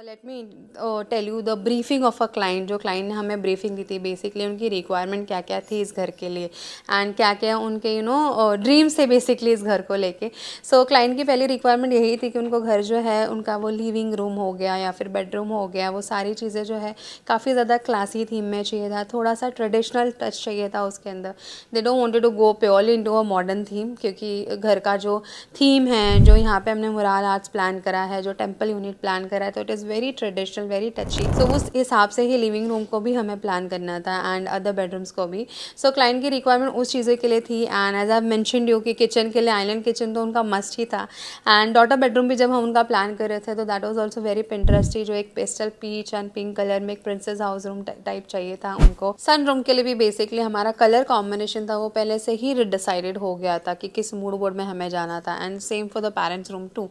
Late me tell you the briefing of a client. जो client ने हमें briefing दी थी, बेसिकली उनकी रिक्वायरमेंट क्या क्या थी इस घर के लिए एंड क्या क्या उनके ड्रीम्स थे बेसिकली इस घर को लेके। सो क्लाइंट की पहली रिक्वायरमेंट यही थी कि उनको घर जो है उनका वो लिविंग रूम हो गया या फिर बेडरूम हो गया, वो सारी चीज़ें जो है काफ़ी ज़्यादा क्लासी थीम में चाहिए था, थोड़ा सा ट्रेडिशनल टच चाहिए था उसके अंदर। They don't wanted to go purely into a modern theme, क्योंकि घर का जो थीम है, जो यहाँ पे हमने मुराल आर्ट्स प्लान करा है, जो टेम्पल यूनिट प्लान करा है, तो it is very traditional, very touchy. So उस हिसाब से ही लिविंग रूम को भी हमें प्लान करना था एंड अदर बेडरूम्स को भी। सो क्लाइंट की रिक्वायरमेंट उस चीज़ों के लिए थी and as I mentioned you कि किचन के लिए आइलैंड किचन तो उनका मस्ट ही था। एंड डॉटर बेडरूम भी जब हम उनका प्लान कर रहे थे तो that was also very pinteresty, जो एक pastel peach and pink colour में एक प्रिंसेस हाउस रूम टाइप चाहिए था उनको। सन रूम के लिए भी बेसिकली हमारा कलर कॉम्बिनेशन था वो पहले से ही डिसाइडेड हो गया था कि किस मूड बोर्ड में हमें जाना था, and same for the parents room too.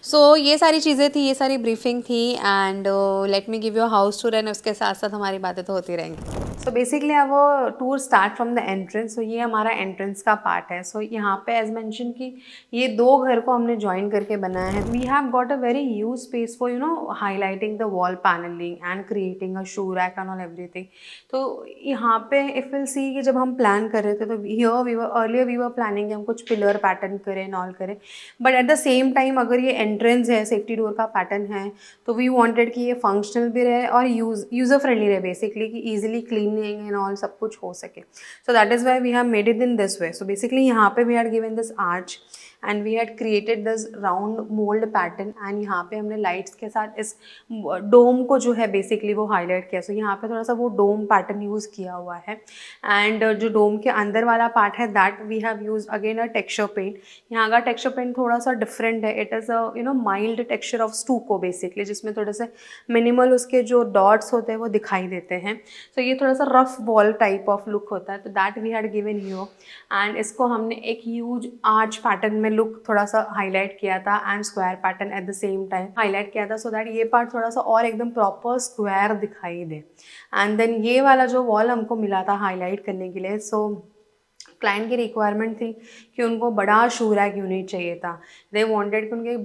So ये सारी चीज़ें थी, ये सारी ब्रीफिंग थी and let me give you house tour and उसके साथ साथ हमारी बातें तो होती रहेंगी। सो बेसिकली अब वो tour start from the entrance. So ये हमारा एंट्रेंस का पार्ट है। सो यहाँ पे एज मेंशन कि ये दो घर को हमने ज्वाइन करके बनाया है। We have got a very huge space for highlighting the wall panelling and creating a shoe rack and all everything. तो यहाँ पे इफ विल सी कि जब हम प्लान कर रहे थे तो हियर वी वर प्लानिंग कि हम कुछ पिलर पैटर्न करें एंड ऑल करें, but at the same time अगर ये एंट्रेंस है, सेफ्टी डोर का पैटर्न है, तो वी वांटेड कि ये फंक्शनल भी रहे और यूज़र फ्रेंडली रहे, बेसिकली कि ईजिली क्लीनिंग एंड ऑल सब कुछ हो सके। So that is why we have made it in this way. So basically यहाँ पे we had given this arch and we had created this round mould pattern and यहाँ पे हमने lights के साथ इस डोम को जो है बेसिकली वो हाईलाइट किया। सो यहाँ पे थोड़ा सा वो डोम पैटर्न यूज़ किया हुआ है एंड जो डोम के अंदर वाला पार्ट है that we have use again a texture paint. यहाँ का टेक्सचर पेंट थोड़ा सा डिफरेंट है। It is a mild texture of stucco basically, जिसमें थोड़े से मिनिमल उसके जो डॉट्स होते हैं वो दिखाई देते हैं। सो ये थोड़ा सा rough wall type of look होता है, तो that we had given here and इसको हमने एक ह्यूज आर्च पैटर्न में लुक थोड़ा सा हाईलाइट किया था and square pattern at the same time highlight किया था, सो दैट ये पार्ट थोड़ा सा और एकदम प्रॉपर स्क्वायर दिखाई दे। एंड देन ये वाला जो वॉल हमको मिला था हाईलाइट करने के लिए, सो क्लाइंट की रिक्वायरमेंट थी कि उनको बड़ा शू रैक यूनिट चाहिए था। दे वांटेड कि उनके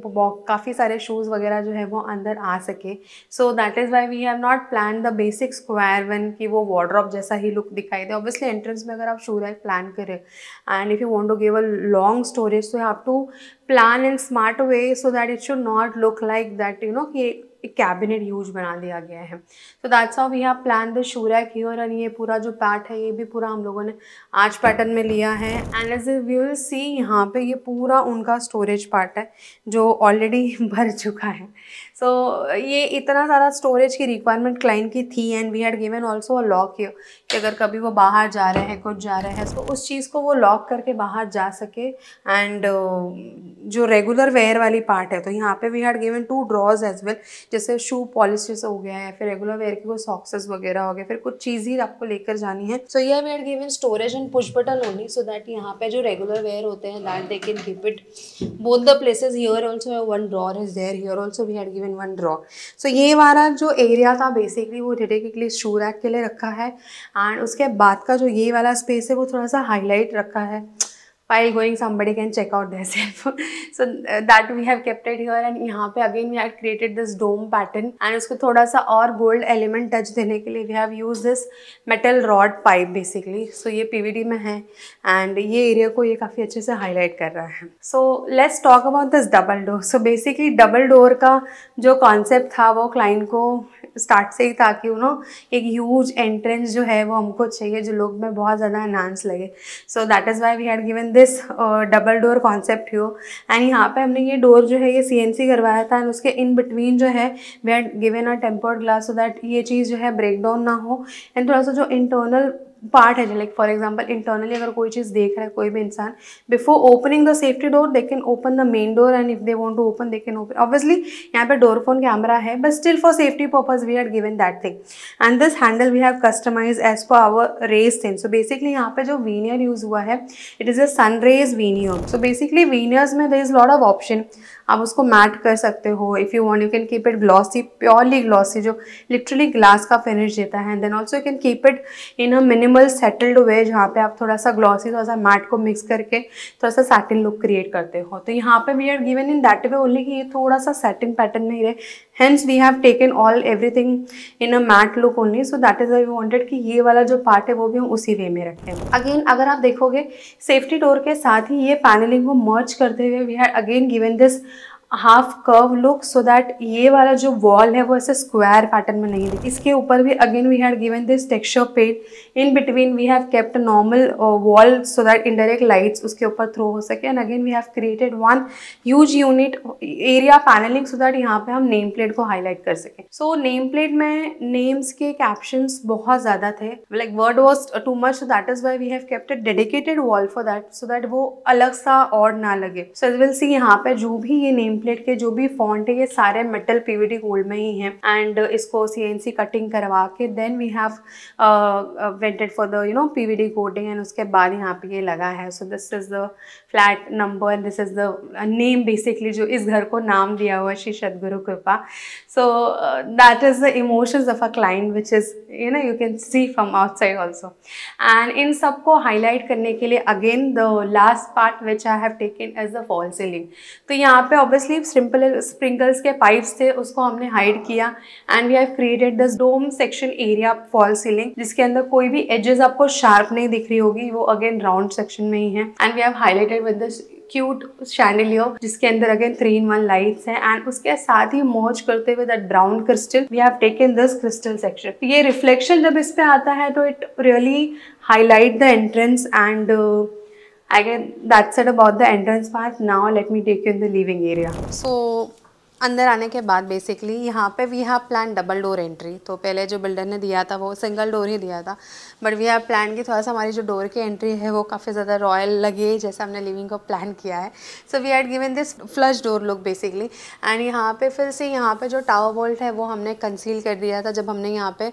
काफ़ी सारे शूज़ वगैरह जो है वो अंदर आ सके। So that is why we have not plan the basic square one कि वो वार्डरोब जैसा ही लुक दिखाई दे। ऑब्वियसली एंट्रेंस में अगर आप शू रैक प्लान करें and if you want to give a long storage, so you have to plan in smart way so that it should not look like that कि एक cabinet use बना दिया गया है। So that's how we have plan the shoe rack here and ये पूरा जो part है ये भी पूरा हम लोगों ने आर्च पैटर्न में लिया है। And as we will see यहाँ पे ये पूरा उनका स्टोरेज पार्ट है जो ऑलरेडी भर चुका है। सो ये इतना सारा स्टोरेज की रिक्वायरमेंट क्लाइंट की थी and we had given also a lock here कि अगर कभी वो बाहर जा रहे हैं, कुछ जा रहे हैं, तो उस चीज़ को वो लॉक करके बाहर जा सके। एंड जो रेगुलर वेयर वाली पार्ट है तो यहाँ पे we had given 2 drawers as well, जैसे शू पॉलिश जैसे हो गया है, फिर रेगुलर वेयर की कोई सॉक्सेस वगैरह हो गया, फिर कुछ चीज़ ही आपको लेकर जानी है। सो ये we had given storage and push button only, so that यहाँ पे जो रेगुलर वेयर होते हैं that they can keep it both the places. Here also 1 drawer is there, here also we had given 1 drawer. So ये वाला जो area था basically वो डेडिकेटली शू रैक के लिए रखा है एंड उसके बाद का जो ये वाला स्पेस है वो थोड़ा सा हाईलाइट रखा है। While going, somebody can check out themselves. So that we have kept it here and यहाँ पे again we had created this dome pattern and उसको थोड़ा सा और gold element touch देने के लिए we have used this metal rod pipe basically. So ये PVD में है and ये area को ये काफ़ी अच्छे से highlight कर रहा है. So let's talk about this double door. So basically double door का जो concept था वो client को स्टार्ट से ही था कि एक ह्यूज एंट्रेंस जो है वो हमको चाहिए जो लोग में बहुत ज़्यादा एनहांस लगे। So that is why we had given this double door concept हो एंड यहाँ पे हमने ये डोर जो है ये CNC करवाया था एंड उसके इन बिटवीन जो है we had given a tempered glass so that ये चीज़ जो है ब्रेक डाउन ना हो एंड थोड़ा सा जो इंटरनल पार्ट है, लाइक फॉर एग्जाम्पल इंटरनली अगर कोई चीज़ देख रहा है कोई भी इंसान, before opening the safety door they can open the main door and if they want to open they can open. Obviously यहाँ पे डोर फोन कैमरा है but still for safety purpose we had given that thing and this handle we have customise as per our rage thing. So basically यहाँ पे जो veneer use हुआ है it is a Sunrays veneer. So basically veneers में there is lot of option, आप उसको matte कर सकते हो if you want, you can keep it glossy, purely glossy जो लिटरली ग्लास का फिनिश देता है, and then also you can keep it in a minimal minimal settled way, जहाँ पे आप थोड़ा सा ग्लॉसी, थोड़ा सा मैट को मिक्स करके थोड़ा सा सैटिन लुक क्रिएट करते हो। तो यहाँ पे we are given in that way only कि ये थोड़ा सा सैटिन पैटर्न नहीं रहे, hence we have taken all everything in a matte look only. So that is I wanted कि ये वाला जो पार्ट है वो भी हम उसी वे में रखें। अगेन अगर आप देखोगे सेफ्टी डोर के साथ ही ये पैनलिंग को मर्ज करते हुए we had again given this half curve look, so that ये वाला जो वॉल है वो ऐसे स्क्वायर पैटर्न में नहीं दिखे। इसके ऊपर भी again we had given this texture paint, in between we have kept normal wall so that indirect lights उसके ऊपर थ्रो हो सके। And again we have created one huge unit area panelling so that यहाँ पे हम name plate को highlight कर सकें। सो नेम प्लेट में नेम्स के कैप्शंस बहुत ज़्यादा थे, like word was too much, so that is why we have kept a dedicated wall for that, so that वो अलग सा और ना लगे। सो विल सी यहाँ पे जो भी ये नेम प्लेट के जो भी फॉन्ट है ये सारे मेटल पीवीडी गोल्ड में ही हैं। एंड इसको सीएनसी कटिंग करवा के then we have went for the PVD coating, and उसके बाद यहाँ पे ये लगा है। So this is the flat number and this is the name basically, जो इस घर को नाम दिया हुआ है Shri Sadguru Kripa. So that is the emotions of a client which is you can see from outside also. And इन सबको हाईलाइट करने के लिए again the last part which I have taken as the fall ceiling. तो यहाँ पे ऑब्वियसली सिंपल स्प्रिंकल्स के pipes थे, उसको हमने हाइड किया and we have created this dome section area fall ceiling, जिसके अंदर कोई भी एजेस आपको शार्प नहीं दिख रही होगी, वो अगेन राउंड सेक्शन में ही है। And we have highlighted with this cute chandelier जिसके अंदर अगेन 3-in-1 लाइट्स हैं, एंड उसके साथ ही मर्ज करते हुए that brown crystal we have taken this crystal section. ये रिफ्लेक्शन जब इस पे आता है तो it really highlight the entrance, and again that's it about the entrance part. Now let me take you in the living area. So अंदर आने के बाद बेसिकली यहाँ पे we have plan double door entry. तो पहले जो बिल्डर ने दिया था वो सिंगल डोर ही दिया था, बट वी हैव प्लान की थोड़ा सा हमारी जो डोर की एंट्री है वो काफ़ी ज़्यादा रॉयल लगे जैसा हमने लिविंग को प्लान किया है। So we had given this flush door look basically. And यहाँ पे फिर से यहाँ पे जो टावर बोल्ट है वो हमने कंसील कर दिया था जब हमने यहाँ पे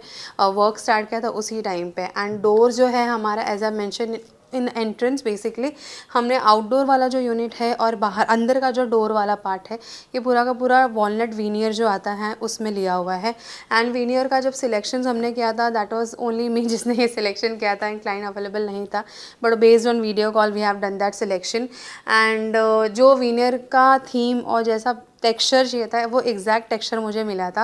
वर्क स्टार्ट किया था उसी टाइम पे। एंड डोर जो है हमारा as I mention in entrance basically हमने आउटडोर वाला जो यूनिट है और बाहर अंदर का जो डोर वाला पार्ट है ये पूरा का पूरा वॉलनट वीनियर जो आता है उसमें लिया हुआ है। एंड वीनियर का जब सिलेक्शन हमने किया था दैट वाज ओनली मी जिसने ये सिलेक्शन किया था, क्लाइंट अवेलेबल नहीं था, but based on video call we have done that selection. And जो वीनियर का थीम और जैसा टेक्सचर चाहिए था वो एग्जैक्ट टेक्सचर मुझे मिला था।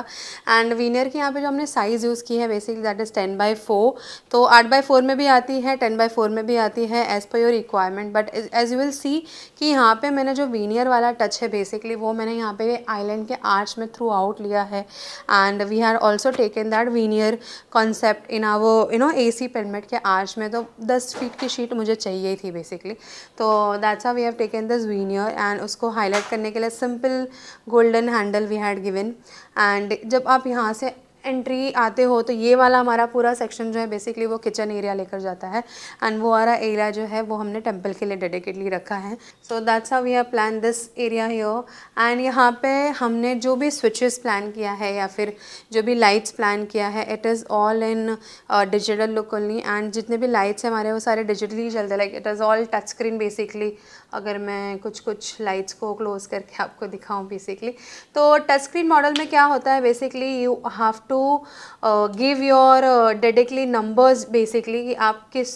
एंड वीनियर की यहाँ पे जो हमने साइज़ यूज़ की है बेसिकली दैट इज़ 10/4, तो 8/4 में भी आती है 10/4 में भी आती है as per your requirement. But as you will see कि यहाँ पे मैंने जो वीनियर वाला टच है बेसिकली वो मैंने यहाँ पे आइलैंड के आर्च में थ्रू आउट लिया है। And we had also taken that veneer concept in our AC pelmet के आर्च में। तो 10 फीट की शीट मुझे चाहिए थी बेसिकली, तो that's how we have taken this veneer. And उसको हाईलाइट करने के लिए simple golden handle we had given. And जब आप यहाँ से एंट्री आते हो तो ये वाला हमारा पूरा सेक्शन जो है बेसिकली वो किचन एरिया लेकर जाता है, एंड वो वाला एरिया जो है वो हमने टेंपल के लिए डेडिकेटली रखा है। So that's how we have plan this area here. And यहाँ पे हमने जो भी स्विचेस प्लान किया है या फिर जो भी लाइट्स प्लान किया है it is all in digital look only. And जितने भी लाइट्स हैं हमारे वो सारे डिजिटली चलते हैं, like it is all touch screen basically. अगर मैं कुछ लाइट्स को क्लोज करके आपको दिखाऊं बेसिकली, तो टच स्क्रीन मॉडल में क्या होता है basically you have to give your directly numbers basically कि आप किस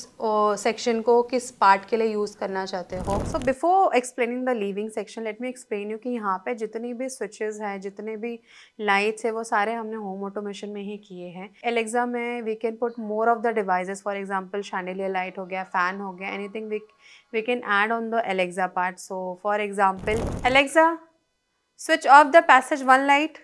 सेक्शन को किस पार्ट के लिए यूज़ करना चाहते हो। So before explaining the living section let me explain you कि यहाँ पे जितनी भी स्विचेस हैं जितने भी लाइट्स है वो सारे हमने होम ऑटोमेशन में ही किए हैं। एलेक्सा में we can put more of the devices, for example chandelier light हो गया, फैन हो गया, anything we can add on the Alexa part. So for example, Alexa, switch off the passage 1 light.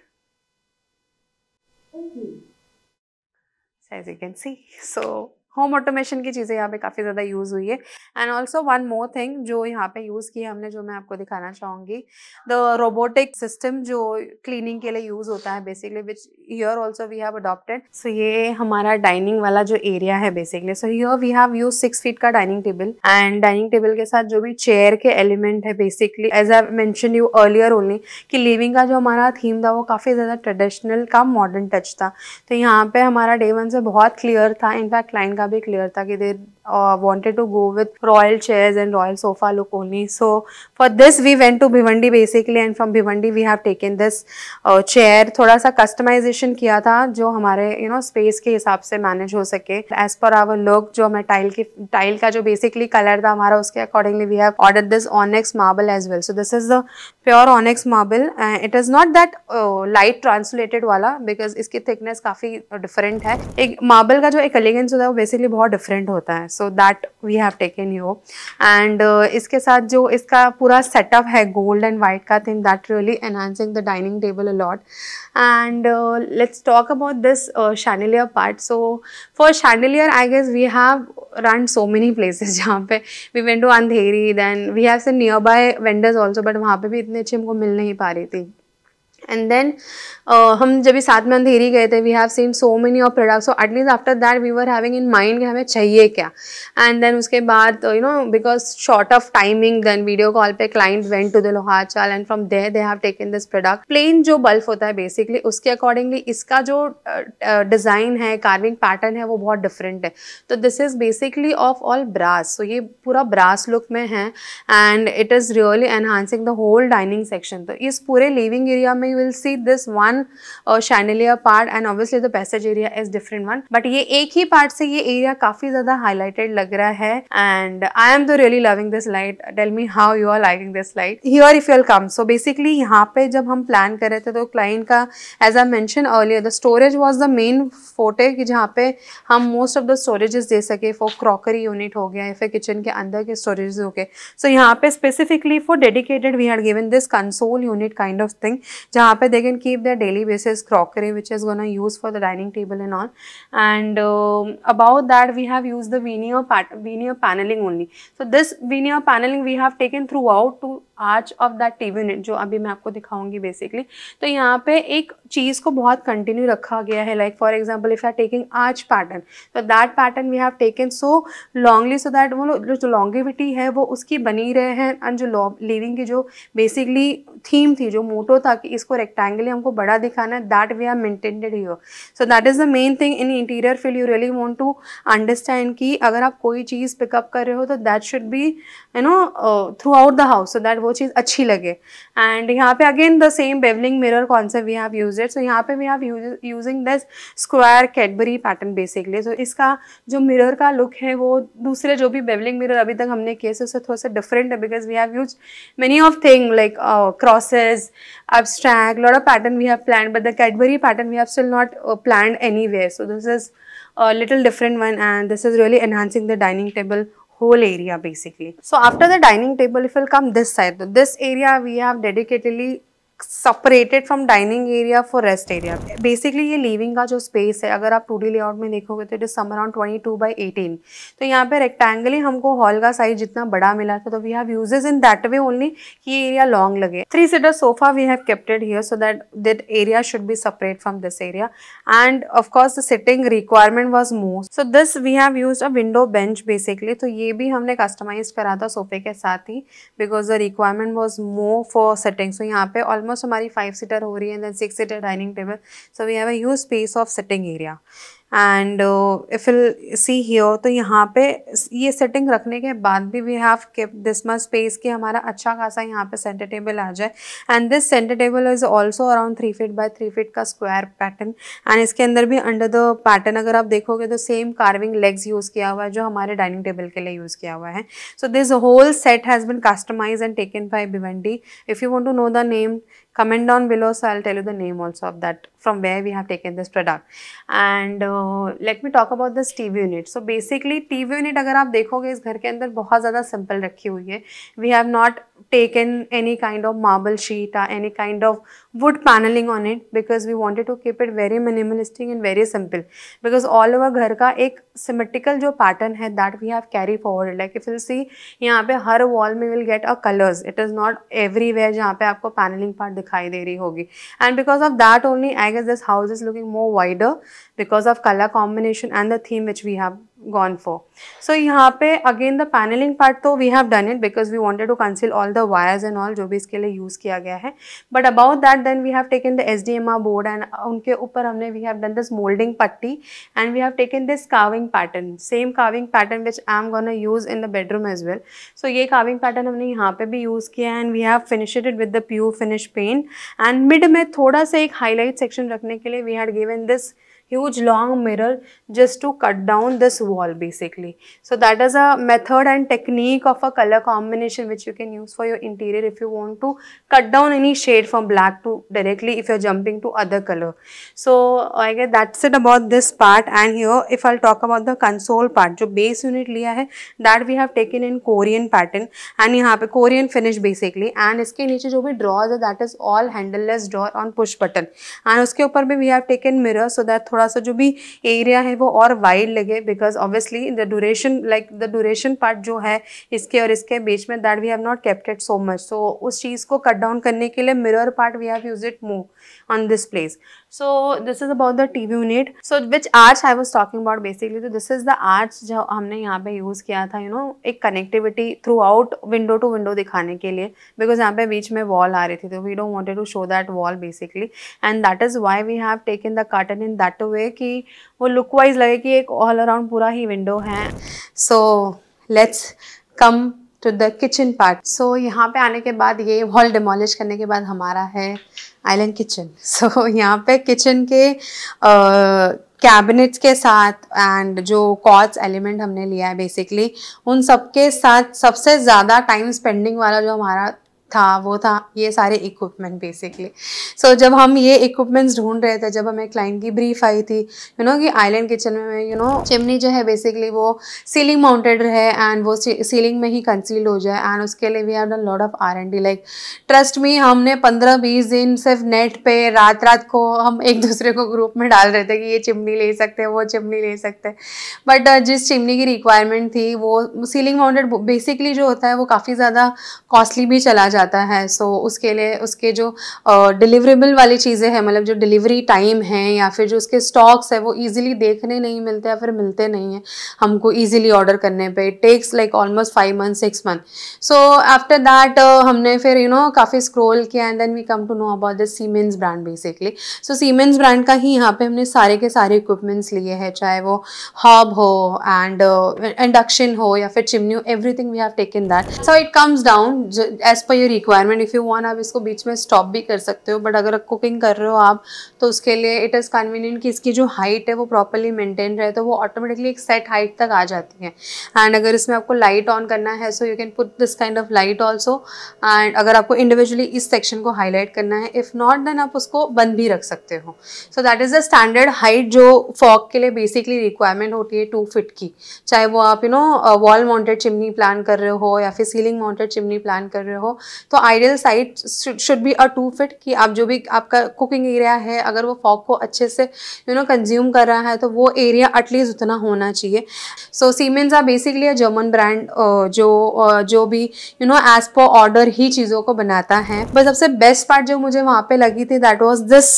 So as you can see, so home automation की चीज़ें यहाँ पे काफ़ी ज़्यादा यूज़ हुई है। And also one more thing जो यहाँ पे यूज़ की है हमने, जो मैं आपको दिखाना चाहूँगी, द रोबोटिक सिस्टम जो क्लीनिंग के लिए यूज़ होता है basically, which here also we have adopted. So ये हमारा डाइनिंग वाला जो एरिया है basically, so here we have use 6 feet का dining table, and dining table के साथ जो भी चेयर के एलिमेंट है basically as I mention you earlier only कि लिविंग का जो हमारा थीम था वो काफ़ी ज़्यादा ट्रेडिशनल का मॉडर्न टच था। तो यहाँ पे हमारा डे 1 से बहुत क्लियर था, इनफैक्ट क्लाइंट का भी क्लियर था कि दे wanted to go with royal chairs and royal sofa look only. So for this we went to Bhiwandi basically, and from Bhiwandi we have taken this chair. थोड़ा सा customization किया था जो हमारे space के हिसाब से manage हो सके as per our look. जो हमें टाइल का जो basically color था हमारा, उसके accordingly we have ordered this onyx marble as well. So this is the pure onyx marble. It is not that light translated वाला, because इसकी thickness काफ़ी different है. एक marble का जो एक elegance होता है वो basically बहुत different होता है. So that we have taken here. And इसके साथ जो इसका पूरा setup है gold and white का, thing that really enhancing the dining table a lot. And let's talk about this chandelier part. So for chandelier, I guess we have run so many places जहाँ पे we went to Andheri, then we have some nearby vendors also, but वहाँ पे भी इतने अच्छे हमको मिल नहीं पा रही थी. And then हम जब भी साथ में अंधेरी गए थे, we have seen so many of products. So at least after that we were having in mind कि हमें चाहिए क्या. And then उसके बाद because short of timing, then video call पे client went to the लोहारचाल, and from there they have taken this product. Plain जो bulb होता है basically, उसके accordingly इसका जो design है, carving pattern है, वो बहुत different है. तो this is basically of all brass. So ये पूरा brass look में है, and it is really enhancing the whole dining section. तो इस पूरे living area में you will see this one chandelier part, and obviously the passage area is different one, but ये एक ही part से ये area काफी ज़्यादा highlighted लग रहा है. And I am तो really loving this light. Tell me how you are liking this light here if you will come. So basically यहाँ पे जब हम plan कर रहे थे तो client का, as I mentioned earlier, the storage was the main forte, कि जहाँ पे हम most of the storages दे सके. for crockery unit हो गया या फिर kitchen के अंदर के storages हो गए. So यहाँ पे specifically for dedicated we had given this console unit kind of thing, जहाँ पे they can keep their daily basis crockery which is gonna use for the dining table and all. And about that we have used the veneer paneling only. So this veneer paneling we have taken throughout to arch of that TV unit, जो अभी मैं आपको दिखाऊंगी basically. तो यहाँ पे एक चीज़ को बहुत कंटिन्यू रखा गया है. like for example if you are taking arch pattern, so that pattern we have taken so longly so that वो जो longevity है वो उसकी बनी रहे हैं. and जो living की जो basically theme थी, जो मोटो था कि इसको rectangle हमको बड़ा दिखाना है, that we have maintained it here. So that is the main thing in interior feel. You really want to understand कि अगर आप कोई चीज़ पिकअप कर रहे हो तो that should be throughout the house, so that वो चीज़ अच्छी लगे. And यहाँ पे again the same beveling mirror concept we have used it. So यहाँ पे we have using this square Cadbury pattern basically. So इसका जो mirror का look है वो दूसरे जो भी beveling mirror अभी तक हमने किए उससे थोड़ा सा different है, because we have used many of things like crosses, abstract, lot of pattern we have planned, but the Cadbury pattern we have still not planned anywhere. So this is a little different one, and this is really enhancing the dining table whole area basically. So after the dining table, if you'll come this side, so this area we have dedicatedly separated from dining area for rest area. Basically ये living का जो space है, अगर आप 2D layout में देखोगे तो it is somewhere around 22/18. तो यहाँ पे rectangle ही हमको hall का size जितना बड़ा मिला था, तो we have uses in that way only कि ये area long लगे. 3-seater sofa we have kept it here so that that area should be separate from this area. And of course the sitting requirement was more. So this we have used a window bench basically. तो ये भी हमने customize करा था सोफे के साथ ही, because the requirement was more for sitting. So यहाँ पे almost हमारी 5-seater हो रही है, then 6-seater dining table. So we have a huge space of sitting area. And if you'll see here, तो यहाँ पे ये सेटिंग रखने के बाद भी we have kept this much space कि हमारा अच्छा खासा यहाँ पे सेंटर टेबल आ जाए. And this center table is also around 3 feet by 3 feet का square pattern. And इसके अंदर भी under the pattern अगर आप देखोगे तो same carving legs यूज़ किया हुआ है जो हमारे dining table के लिए यूज़ किया हुआ है. So this whole set has been customized and taken by Bhiwandi. If you want to know the name, comment down below, so I'll tell you the name also of that, from where we have taken this product. And let me talk about this TV unit. So basically TV unit अगर आप देखोगे इस घर के अंदर बहुत ज़्यादा simple रखी हुई है. We have not taken any kind of marble sheet or any kind of wood paneling on it, because we wanted to keep it very minimalistic and very simple, because all over घर का एक symmetrical जो pattern है that we have carry forward. Like if you'll see यहाँ पे हर wall में will get a colors. It is not everywhere जहाँ पे आपको paneling part दिखाई दे रही होगी. And because of that only I guess this house is looking more wider because of color combination and the theme which we have gone for. So यहाँ पे again the paneling part तो we have done it because we wanted to conceal all the wires and all जो भी इसके लिए use किया गया है. But about that then we have taken the SDMR board and उनके ऊपर हमने we have done this molding putty and we have taken this carving pattern, same carving pattern which I am gonna use in the bedroom as well. So ये carving pattern हमने यहाँ पे भी use किया and we have finished it with the pure finish paint and mid में थोड़ा सा एक highlight section रखने के लिए we had given this huge long mirror just to cut down this wall basically. So that is a method and technique of a color combination which you can use for your interior if you want to cut down any shade from black to directly if you're jumping to other color. So I guess that's it about this part. And here if I'll talk about the console part, जो base unit लिया है that we have taken in Korean pattern and यहाँ पे Korean finish basically and इसके नीचे जो भी drawers है that is all handleless drawer on push button and उसके ऊपर भी we have taken mirror so that थोड़ा सा जो भी एरिया है वो और वाइड लगे because obviously the duration part जो है इसके और इसके बीच में that we have not kept it so much. So उस चीज़ को कट डाउन करने के लिए mirror part we have use it more on this place. So this is about the TV unit. So which arch I was talking about basically. So this is the arch जो हमने यहाँ पे use किया था एक connectivity throughout window to window दिखाने के लिए because यहाँ पे बीच में wall आ रही थी तो we don't wanted to show that wall basically and that is why we have taken the curtain in that way कि वो look wise लगे कि एक all around पूरा ही window है. So let's come to the kitchen part. So यहाँ पे आने के बाद ये wall demolish करने के बाद हमारा है आइलैंड किचन. सो यहाँ पे किचन के कैबिनेट्स के साथ एंड जो कॉट्स एलिमेंट हमने लिया है बेसिकली उन सब के साथ सबसे ज़्यादा टाइम स्पेंडिंग वाला जो हमारा था वो था ये सारे इक्विपमेंट बेसिकली. सो जब हम ये इक्विपमेंट्स ढूंढ रहे थे, जब हमें क्लाइंट की ब्रीफ आई थी कि आइलैंड किचन में चिमनी जो है बेसिकली वो सीलिंग माउंटेड रहे एंड वो सीलिंग में ही कंसील हो जाए एंड उसके लिए we have done lot of R&D. Like trust me, हमने 15-20 दिन सिर्फ नेट पे रात को हम एक दूसरे को ग्रुप में डाल रहे थे कि ये चिमनी ले सकते हैं, वो चिमनी ले सकते हैं. बट जिस चिमनी की रिक्वायरमेंट थी वो सीलिंग माउंटेड बेसिकली जो होता है वो काफ़ी ज़्यादा कॉस्टली भी चला जाता है. सो उसके लिए उसके जो डिलीवरेबल वाली चीज़ें हैं, मतलब जो डिलीवरी टाइम है या फिर जो उसके स्टॉक्स है वो इजीली देखने नहीं मिलते या फिर मिलते नहीं हैं हमको इजीली ऑर्डर करने पे. It takes like almost 5 months 6 months. So after that हमने फिर काफ़ी स्क्रॉल किया and then we come to know about the Siemens brand basically. So Siemens brand का ही यहाँ पे हमने सारे के सारे इक्विपमेंट्स लिए हैं, चाहे वो हॉब हो एंड इंडक्शन हो या फिर चिमनी हो, everything we have taken that. So it comes down as per your requirement. If you want आप इसको बीच में स्टॉप भी कर सकते हो, बट अगर कुकिंग कर रहे हो आप तो उसके लिए इट इज़ कन्वीनियंट कि इसकी जो हाइट है वो प्रॉपरली मेंटेन रहे तो वो ऑटोमेटिकली एक सेट हाइट तक आ जाती है. एंड अगर इसमें आपको लाइट ऑन करना है so you can put this kind of light also. And अगर आपको इंडिविजुअली इस सेक्शन को हाईलाइट करना है, इफ़ नॉट देन आप उसको बंद भी रख सकते हो. सो that is the standard height जो फॉग के लिए बेसिकली रिक्वायरमेंट होती है 2 feet की. चाहे वो आप वॉल माउंटेड चिमनी प्लान कर रहे हो या फिर सीलिंग माउंटेड चिमनी प्लान कर रहे हो तो ideal site should be a 2 feet कि आप जो भी आपका कुकिंग एरिया है अगर वो फॉग को अच्छे से कंज्यूम कर रहा है तो वो एरिया एटलीस्ट उतना होना चाहिए. So Siemens are basically a German brand जो भी एज पर ऑर्डर ही चीज़ों को बनाता है. बस सबसे बेस्ट पार्ट जो मुझे वहाँ पे लगी थी दैट वाज दिस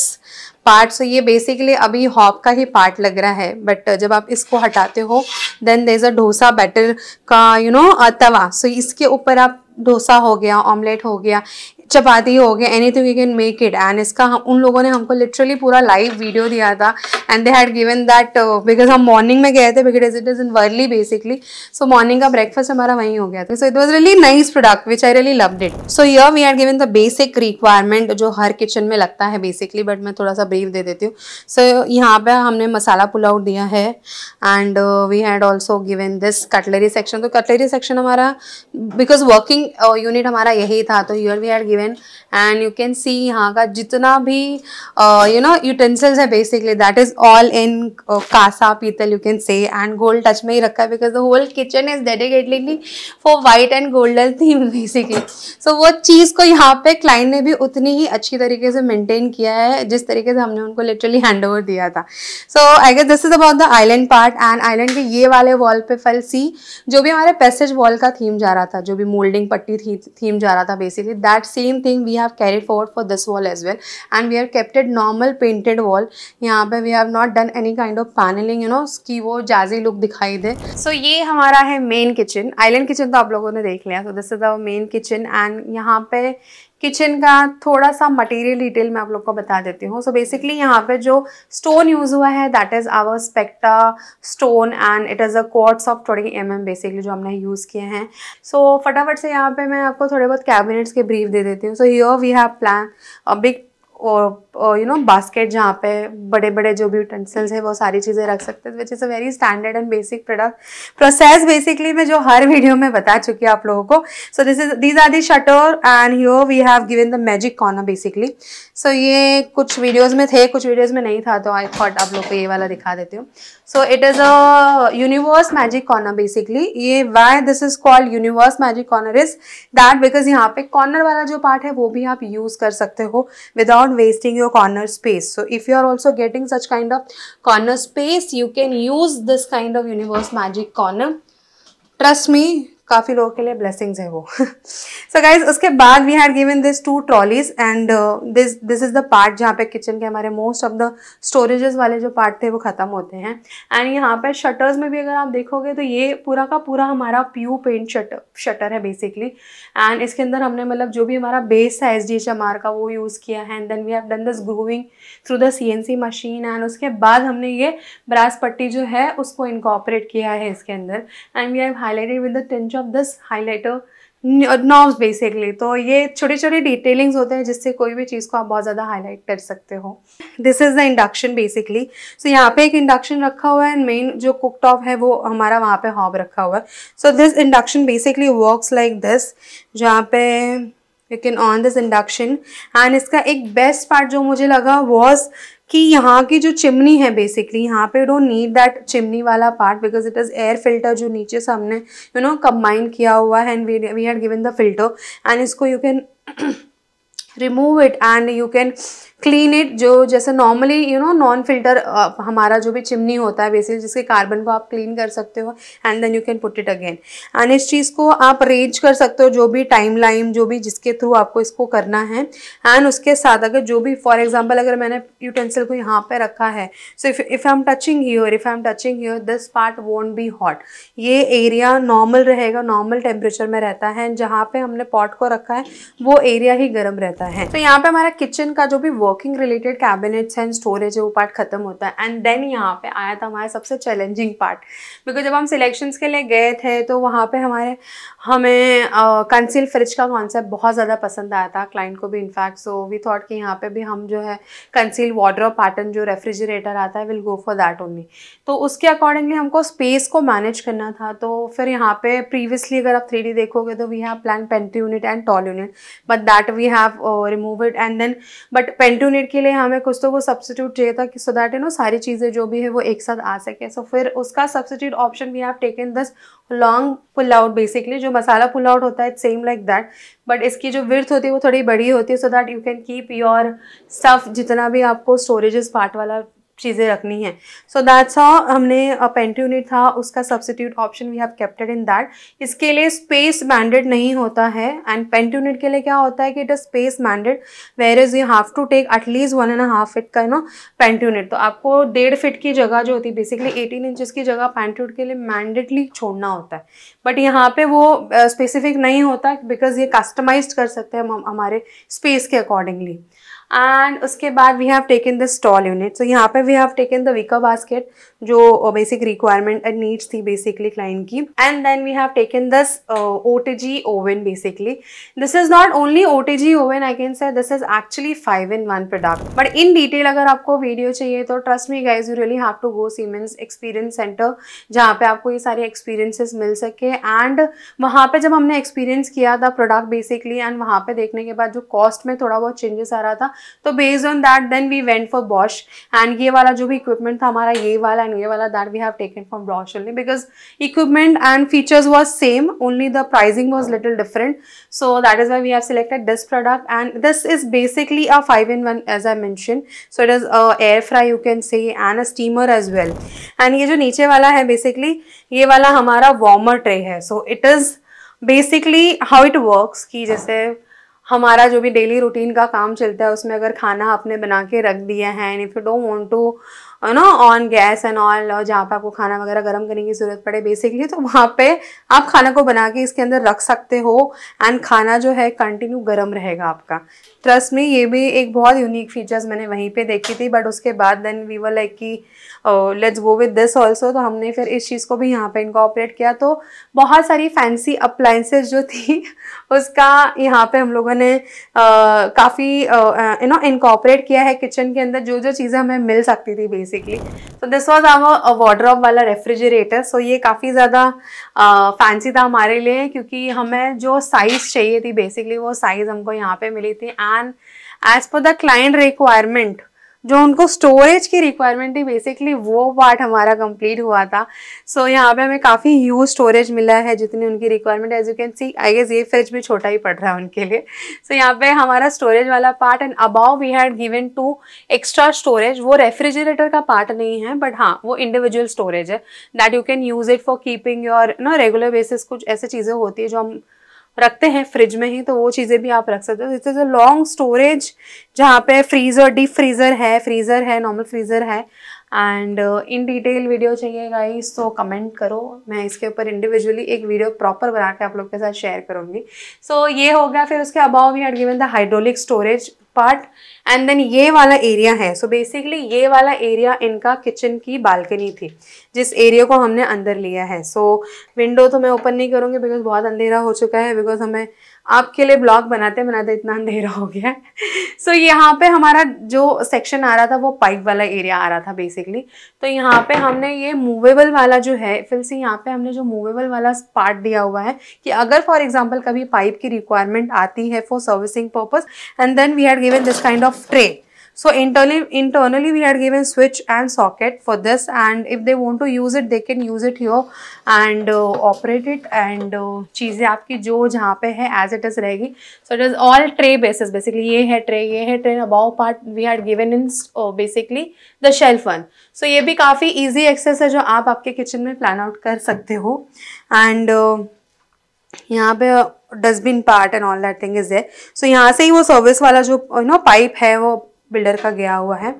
पार्ट. सो ये बेसिकली अभी हॉब का ही पार्ट लग रहा है बट जब आप इसको हटाते हो then there is a dosa batter का तवा. सो इसके ऊपर आप डोसा हो गया, ऑमलेट हो गया, चपाती हो गया, anything you can make it. And इसका उन लोगों ने हमको लिटरली पूरा लाइव वीडियो दिया था and they had given that because हम मॉर्निंग में गए थे because it is in Worli basically. So morning का ब्रेकफास्ट हमारा वहीं हो गया था. So it was really nice product which I really loved it. So here we had given the basic requirement जो हर किचन में लगता है बेसिकली, बट मैं थोड़ा सा ब्रीफ दे देती हूँ. सो यहाँ पे हमने मसाला पुलाव दिया है and we had also given this cutlery section. तो कटलरी सेक्शन हमारा बिकॉज वर्किंग यूनिट हमारा यही था तो here we had given and you can see यहाँ का जितना भी यूटेंसिल्स है basically that is all in kansa pital you can say and gold touch में ही रखा है because the whole kitchen is dedicatedly for white and golden theme basically. So वो चीज़ को यहाँ पे क्लाइंट ने भी उतनी ही अच्छी तरीके से मेंटेन किया है जिस तरीके से हमने उनको लिटरली हैंड ओवर दिया था. So I guess this is about the island part. And island के ये वाले वॉल पे फल सी जो भी हमारे पैसेज वॉल का थीम जा रहा था, जो भी मोल्डिंग पट्टी थीम जा रहा था basically, that same thing we have carried forward for this wall as well, and we have kept it normal painted wall. यहाँ पे we have not done any kind of paneling, you know, कि वो jazzy look दिखाई दे. So ये हमारा है main kitchen. Island kitchen तो आप लोगों ने देख लिया. So this is our main kitchen, and यहाँ पे किचन का थोड़ा सा मटेरियल डिटेल मैं आप लोग को बता देती हूँ. सो बेसिकली यहाँ पे जो स्टोन यूज़ हुआ है that is our Specta stone, and it is a quartz of 20 mm basically जो हमने यूज़ किए हैं. सो फटाफट से यहाँ पे मैं आपको थोड़े बहुत कैबिनेट्स के ब्रीफ दे देती हूँ. So here we have plan a big you know basket जहाँ पे बड़े बड़े जो भी यूटेंसिल्स है वो सारी चीज़ें रख सकते हैं, which is a very standard and basic product process basically मैं जो हर वीडियो में बता चुकी हूँ आप लोगों को. So these are the shutter, and here we have given the magic corner basically. So ये कुछ वीडियोज़ में थे, कुछ वीडियोज़ में नहीं था, तो आई थॉट आप लोग को ये वाला दिखा देती हूँ. So it is a universe magic corner basically. ये why this is called universe magic corner is that because यहाँ पे कॉर्नर वाला जो पार्ट है वो भी आप यूज़ कर सकते हो without wasting your corner space. So if you are also getting such kind of corner space, you can use this kind of universe magic corner. Trust me, काफ़ी लोगों के लिए blessings है वो. So guys, उसके बाद we had given this 2 trolleys, and this is the part जहाँ पे किचन के हमारे most of the storages वाले जो पार्ट थे वो ख़त्म होते हैं. एंड यहाँ पे शटर्स में भी अगर आप देखोगे तो ये पूरा का पूरा हमारा प्यू पेंट शटर है बेसिकली. एंड इसके अंदर हमने मतलब जो भी हमारा बेस है SDHMR का वो यूज़ किया है. And then we have done this grooving through the CNC machine, and उसके बाद हमने ये ब्रास पट्टी जो है उसको इनकॉर्पोरेट किया है इसके अंदर. And we have highlighted with the tinge of this highlighter knobs basically. तो ये छोटी छोटी डिटेलिंग्स होते हैं जिससे कोई भी चीज़ को आप बहुत ज़्यादा हाईलाइट कर सकते हो. This is the induction basically. So यहाँ पे एक इंडक्शन रखा हुआ है, एंड मेन जो कुक टॉप है वो हमारा वहाँ पे हॉब रखा हुआ है. So this induction basically works like this, जहाँ पे you can on this induction. And इसका एक बेस्ट पार्ट जो मुझे लगा वॉज कि यहाँ की जो चिमनी है बेसिकली यहाँ पे डोंट नीड दैट चिमनी वाला part because it is air filter जो नीचे से हमने यू नो कंबाइन किया हुआ है, and we had given the filter. And इसको you can remove it and you can clean it, जो जैसे normally you know non filter हमारा जो भी चिमनी होता है बेसिकली जिसके कार्बन को आप क्लीन कर सकते हो, and then you can put it again. And इस चीज़ को आप अरेंज कर सकते हो जो भी टाइम लाइन जो भी जिसके थ्रू आपको इसको करना है. एंड उसके साथ अगर जो भी फॉर एग्जाम्पल अगर मैंने यूटेंसिल को यहाँ पे रखा है, so if I am touching here this part won't be hot. ये एरिया नॉर्मल रहेगा, नॉर्मल टेम्परेचर में रहता है. जहाँ पे हमने पॉट को रखा है वो एरिया ही गर्म रहता है. तो यहाँ पे हमारा किचन का जो भी working related cabinets and storage है वो पार्ट खत्म होता है. एंड देन यहाँ पे आया था हमारा सबसे चैलेंजिंग पार्ट, बिकॉज जब हम सिलेक्शंस के लिए गए थे तो वहाँ पे हमें कंसील फ्रिज का कॉन्सेप्ट बहुत ज़्यादा पसंद आया था, क्लाइंट को भी इनफैक्ट. सो वी थॉट कि यहाँ पे भी हम जो है कंसील वार्डरोब पैटर्न जो रेफ्रिजरेटर आता है will go for that only. तो उसके अकॉर्डिंगली हमको स्पेस को मैनेज करना था. तो फिर यहाँ पे प्रीवियसली अगर आप 3D देखोगे तो we have plan pantry unit and tall unit, but that we have remove it. And then but pantry unit के लिए हमें कुछ तो वो सब्स्टिट्यूट चाहिए था कि सो दैट यू नो सारी चीज़ें जो भी है वो एक साथ आ सके. सो फिर उसका substitute option we have taken this long pull out basically. जो मसाला पुल आउट होता है सेम लाइक दैट, बट इसकी जो विड्थ होती है वो थोड़ी बड़ी होती है so that you can keep your stuff जितना भी आपको स्टोरेजेस पार्ट वाला चीज़ें रखनी है. सो दैट्स हाउ हमने पेंट्री यूनिट था उसका substitute option we have kept in that. इसके लिए स्पेस मैंडेड नहीं होता है, एंड पेंट्री यूनिट के लिए क्या होता है कि it is space mandated, where is you have to take at least 1.5 feet का नो पेंट्री यूनिट. तो आपको 1.5 फीट की जगह जो होती है बेसिकली 18 इंचेस की जगह पेंट्री यूनिट के लिए मैंडेटली छोड़ना होता है. बट यहाँ पे वो स्पेसिफिक नहीं होता बिकॉज ये कस्टमाइज कर सकते हैं हम हमारे स्पेस के अकॉर्डिंगली. एंड उसके बाद we have taken the stall unit. So यहाँ पे we have taken the wicker basket जो बेसिक रिक्वायरमेंट एंड नीड्स थी बेसिकली क्लाइंट की. And then we have taken this OTG oven basically. This is not only OTG oven, I can say this is actually 5-in-1 product. But in detail अगर आपको video चाहिए तो trust me guys you really have to go Siemens experience centre जहाँ पे आपको ये सारे experiences मिल सके. एंड वहाँ पे जब हमने एक्सपीरियंस किया था प्रोडक्ट बेसिकली, एंड वहाँ पे देखने के बाद जो कॉस्ट में थोड़ा बहुत चेंजेस आ रहा था, तो based on that then we went for Bosch. And ये वाला जो भी इक्विपमेंट था हमारा ये वाला एंड ये वाला that we have taken from Bosch only because equipment and features was same, only the pricing was little different. So that is why we have selected this product. And this is basically a 5-in-1 as I mention. So it is air fry you can say and a steamer as well. And ये जो नीचे वाला है basically ये वाला हमारा warmer tray है. सो it is basically how it works कि जैसे हमारा जो भी डेली रूटीन का काम चलता है उसमें अगर खाना आपने बना के रख दिया है, and if you don't want to on gas and all, जहाँ पे आपको खाना वगैरह गर्म करने की ज़रूरत पड़े बेसिकली, तो वहाँ पे आप खाना को बना के इसके अंदर रख सकते हो एंड खाना जो है कंटिन्यू गर्म रहेगा आपका। ट्रस्ट में ये भी एक बहुत यूनिक फीचर्स मैंने वहीं पे देखी थी, बट उसके बाद देन वी वर लाइक कि let's go with this also, तो हमने फिर इस चीज़ को भी यहाँ पे इनकॉर्पोरेट किया। तो बहुत सारी फैंसी अप्लाइंसेस जो थी उसका यहाँ पे हम लोगों ने काफ़ी इनकॉर्पोरेट किया है किचन के अंदर, जो जो चीज़ें हमें मिल सकती थी बेसिकली। तो दिस वॉज आवर वार्डरोब वाला रेफ्रिजरेटर। सो ये काफ़ी ज़्यादा फैंसी था हमारे लिए, क्योंकि हमें जो साइज़ चाहिए थी बेसिकली वो साइज़ हमको यहाँ पे मिली थी, and as per the client requirement, जो उनको स्टोरेज की रिक्वायरमेंट थी बेसिकली वो पार्ट हमारा कंप्लीट हुआ था। सो यहाँ पे हमें काफ़ी ह्यूज स्टोरेज मिला है जितनी उनकी requirement. As you can see, I guess ये फ्रिज भी छोटा ही पड़ रहा है उनके लिए। सो यहाँ पे हमारा स्टोरेज वाला part, and about we had given 2 extra storage. वो रेफ्रिजरेटर का पार्ट नहीं है, बट हाँ वो इंडिविजुअल स्टोरेज है that you can use it for keeping your regular basis. कुछ ऐसी चीज़ें होती है जो हम रखते हैं फ्रिज में ही, तो वो चीज़ें भी आप रख सकते हो। This is a long storage जहाँ पे फ्रीज़र, डीप फ्रीज़र है, नॉर्मल फ्रीज़र है। एंड इन डिटेल वीडियो चाहिए गाइस तो कमेंट करो, मैं इसके ऊपर इंडिविजुअली एक वीडियो प्रॉपर बना के आप लोग के साथ शेयर करूँगी। सो ये हो गया। फिर उसके above we had given the hydraulic storage part, and then ये वाला एरिया है। सो बेसिकली ये वाला एरिया इनका किचन की बालकनी थी, जिस एरिया को हमने अंदर लिया है। सो विंडो तो मैं ओपन नहीं करूँगी बिकॉज बहुत अंधेरा हो चुका है, बिकॉज हमें आपके लिए ब्लॉग बनाते बनाते इतना अंधेरा हो गया है। सो यहाँ पे हमारा जो सेक्शन आ रहा था वो पाइप वाला एरिया आ रहा था बेसिकली। तो यहाँ पे हमने ये मूवेबल वाला जो है, फिर से यहाँ पे हमने जो मूवेबल वाला पार्ट दिया हुआ है कि अगर फॉर एग्जांपल कभी पाइप की रिक्वायरमेंट आती है for servicing purpose, and then we had given this kind of tray. So internally we had given switch and socket for this, and if they want to use it they can use it here and operate it, and चीज़ें आपकी जो जहाँ पे है as it is रहेगी। So it is all tray basis basically। ये है tray above part we had given in basically the shelf one। So ये भी काफ़ी easy access है जो आप आपके किचन में प्लान आउट कर सकते हो। एंड यहाँ पे dustbin part and all that thing is there. So यहाँ से ही वो सर्विस वाला जो पाइप है वो बिल्डर का गया हुआ है।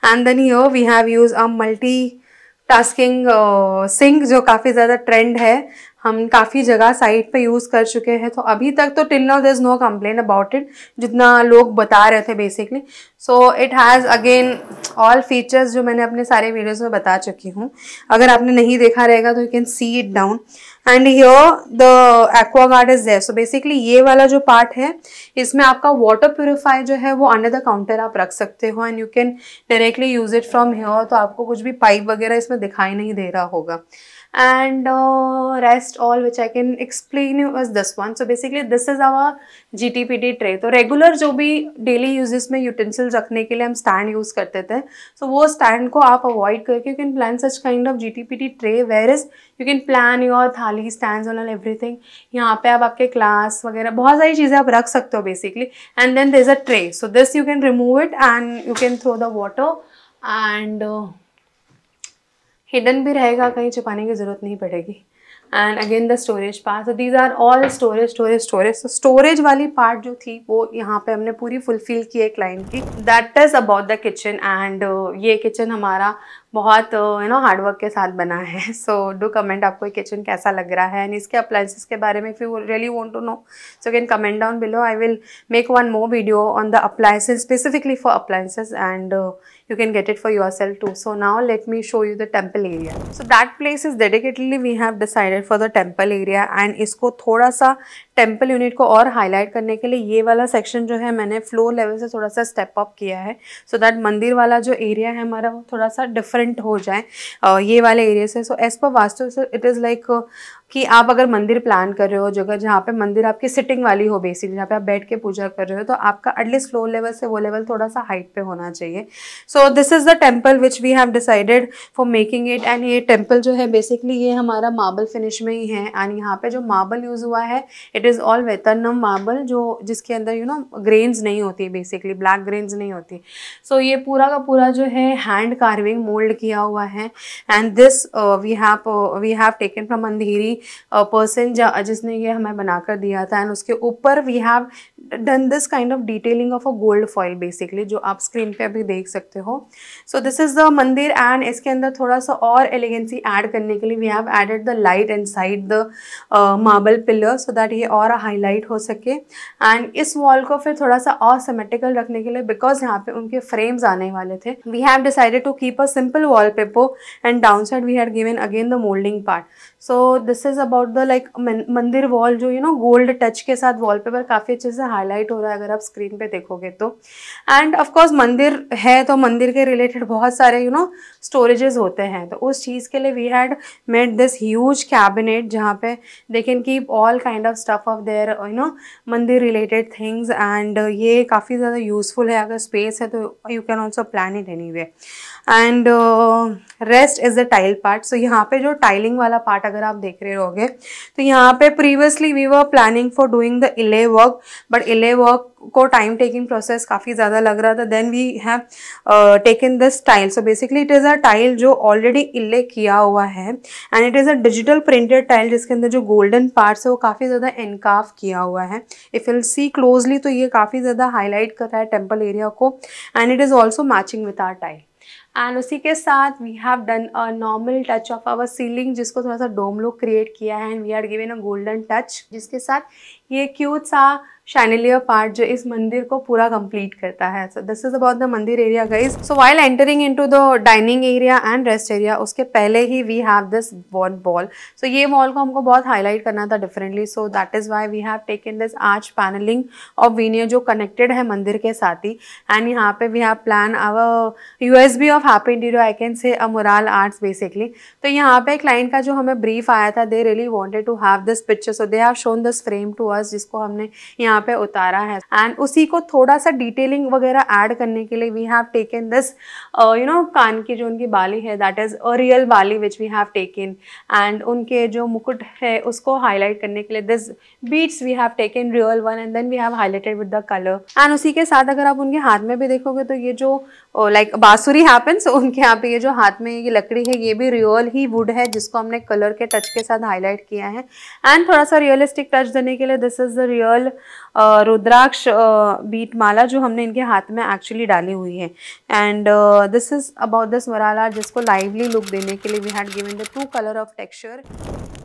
And then here we have use a multi tasking sink, जो काफ़ी ज़्यादा ट्रेंड है, हम काफ़ी जगह साइट पे यूज़ कर चुके हैं। तो अभी तक तो till now there is no complain about it, जितना लोग बता रहे थे basically. So it has again all features जो मैंने अपने सारे वीडियोज़ में बता चुकी हूँ। अगर आपने नहीं देखा रहेगा तो you can see it down. And here the Aquaguard is there. So basically ये वाला जो पार्ट है इसमें आपका वाटर प्योरीफायर जो है वो अंडर द काउंटर आप रख सकते हो, and you can directly use it from here. तो आपको कुछ भी पाइप वगैरह इसमें दिखाई नहीं दे रहा होगा। And rest all which I can explain you is this one. So basically this is our GTPT tray। तो रेगुलर जो भी डेली यूजेस में यूटेंसिल्स रखने के लिए हम स्टैंड यूज़ करते थे, so वो स्टैंड को आप अवॉइड करके you can plan such kind of GTPT tray, where is you can plan your thali stands on everything. यहाँ पे आप आपके क्लास वगैरह बहुत सारी चीज़ें आप रख सकते हो basically. And then there is a tray, so this you can remove it and you can throw the water, and hidden भी रहेगा, कहीं छुपाने की ज़रूरत नहीं पड़ेगी। And again the storage part, so these are all storage. तो storage वाली पार्ट जो थी वो यहाँ पे हमने पूरी फुलफिल की है क्लाइंट की। That is about the kitchen. And ये किचन हमारा बहुत हार्डवर्क के साथ बना है। सो डू कमेंट आपको ये किचन कैसा लग रहा है, एंड इसके अप्लायंसेस के बारे में if you really want to know so can comment down below. I will make one more video on the appliances specifically for appliances, and you can get it for yourself too. So now let me show you the temple area. So that place is dedicatedly we have decided for the temple area, and इसको थोड़ा सा temple unit को और highlight करने के लिए ये वाला सेक्शन जो है मैंने फ्लोर लेवल से थोड़ा सा स्टेप अप किया है, सो दैट मंदिर वाला जो एरिया है हमारा वो थोड़ा सा डिफरेंट हो जाए ये वाले एरिया से। So as per vastu it is like कि आप अगर मंदिर प्लान कर रहे हो, जगह जहाँ पे मंदिर आपकी सिटिंग वाली हो बेसिकली, जहाँ पे आप बैठ के पूजा कर रहे हो, तो आपका एटलीस्ट फ्लोर लेवल से वो लेवल थोड़ा सा हाइट पे होना चाहिए। So this is the temple which we have decided for making it. And ये टेम्पल जो है बेसिकली ये हमारा मार्बल फिनिश में ही है, एंड यहाँ पे जो मार्बल यूज़ हुआ है इट इज़ ऑल वेतरनम मार्बल, जो जिसके अंदर ग्रेन्स नहीं होती, बेसिकली ब्लैक ग्रेन्स नहीं होती। सो ये पूरा का पूरा जो है हैंड कार्विंग मोल्ड किया हुआ है। And this we have taken from Andheri person जिसने ये हमें बनाकर दिया था। एंड उसके ऊपर we have done this kind of detailing of a gold foil basically, जो आप स्क्रीन पे अभी देख सकते हो। So this is the mandir. And इसके अंदर थोड़ा सा और एलिगेंसी ऐड करने के लिए we have added the light inside the marble pillar, so that ये और हाईलाइट हो सके। एंड इस वॉल को फिर थोड़ा सा और सिमेट्रिकल रखने के लिए, बिकॉज यहाँ पे उनके फ्रेम्स आने वाले थे, we have decided to keep a simple wallpaper and down side we had given again the moulding part. So this is about the like mandir wall, जो गोल्ड टच के साथ वॉलपेपर काफ़ी अच्छे से हाईलाइट हो रहा है अगर आप स्क्रीन पे देखोगे तो। एंड ऑफकोर्स मंदिर है तो मंदिर के रिलेटेड बहुत सारे स्टोरेजेस होते हैं, तो उस चीज़ के लिए we had made this huge cabinet, जहाँ पे they can keep all kind of stuff of their mandir related things. And ये काफ़ी ज़्यादा यूजफुल है, अगर स्पेस है तो you can also plan it any way. And rest is the tile part. So यहाँ पे जो टाइलिंग वाला पार्ट अगर आप देख रहे होगे तो यहाँ पे previously we were planning for doing the inlay work, but inlay work को टाइम टेकिंग प्रोसेस काफ़ी ज़्यादा लग रहा था। Then we have taken this tile. So basically it is a tile जो ऑलरेडी इले किया हुआ है, and it is a digital printed tile, जिसके अंदर जो गोल्डन पार्ट्स है वो काफ़ी ज़्यादा एनकाफ किया हुआ है। इफ़ विल सी क्लोजली तो ये काफ़ी ज़्यादा हाईलाइट कर रहा है टेम्पल एरिया को, and it is also matching with our tile. And उसी के साथ we have done a normal touch of our ceiling, जिसको थोड़ा सा डोम लुक क्रिएट किया है, and we are given a golden touch, जिसके साथ ये क्यूट सा शैंडिलियर पार्ट जो इस मंदिर को पूरा कंप्लीट करता है। So this is about the mandir area guys. So while entering into the dining area and rest area, उसके पहले ही वी हैव दिस वॉल। सो ये वॉल को हमको बहुत हाईलाइट करना था differently, so that is why we have taken this arch panelling of veneer, जो कनेक्टेड है मंदिर के साथ ही। एंड यहाँ पे we have plan our USB of Happy Interior, I can से मुराल आर्ट्स बेसिकली। तो यहाँ पे क्लाइंट का जो हमें ब्रीफ आया था, they really wanted to have this picture, so they have shown this frame to us, जिसको हमने यहाँ पे उतारा है। एंड उसी को थोड़ा सा डिटेलिंग वगैरह ऐड करने के लिए वी हैव टेकन दिस कान की जो उनकी बाली है, दैट इज अ रियल बाली which we have taken. And उनके जो मुकुट है उसको हाईलाइट करने के लिए this beats we have taken real one, and then we have highlighted with the colour. And उसी के साथ अगर आप उनके हाथ में भी देखोगे तो ये जो लाइक बांसुरी हैपेंस, उनके यहाँ पे ये जो हाथ में ये लकड़ी है ये भी रियल ही वुड है, जिसको हमने कलर के टच के साथ हाईलाइट किया है। एंड थोड़ा सा रियलिस्टिक टच देने के लिए this is the real rudraksha bead mala, जो हमने इनके हाथ में एक्चुअली डाली हुई है। And this is about this mural art, जिसको लाइवली लुक देने के लिए we had given the 2 colour of texture.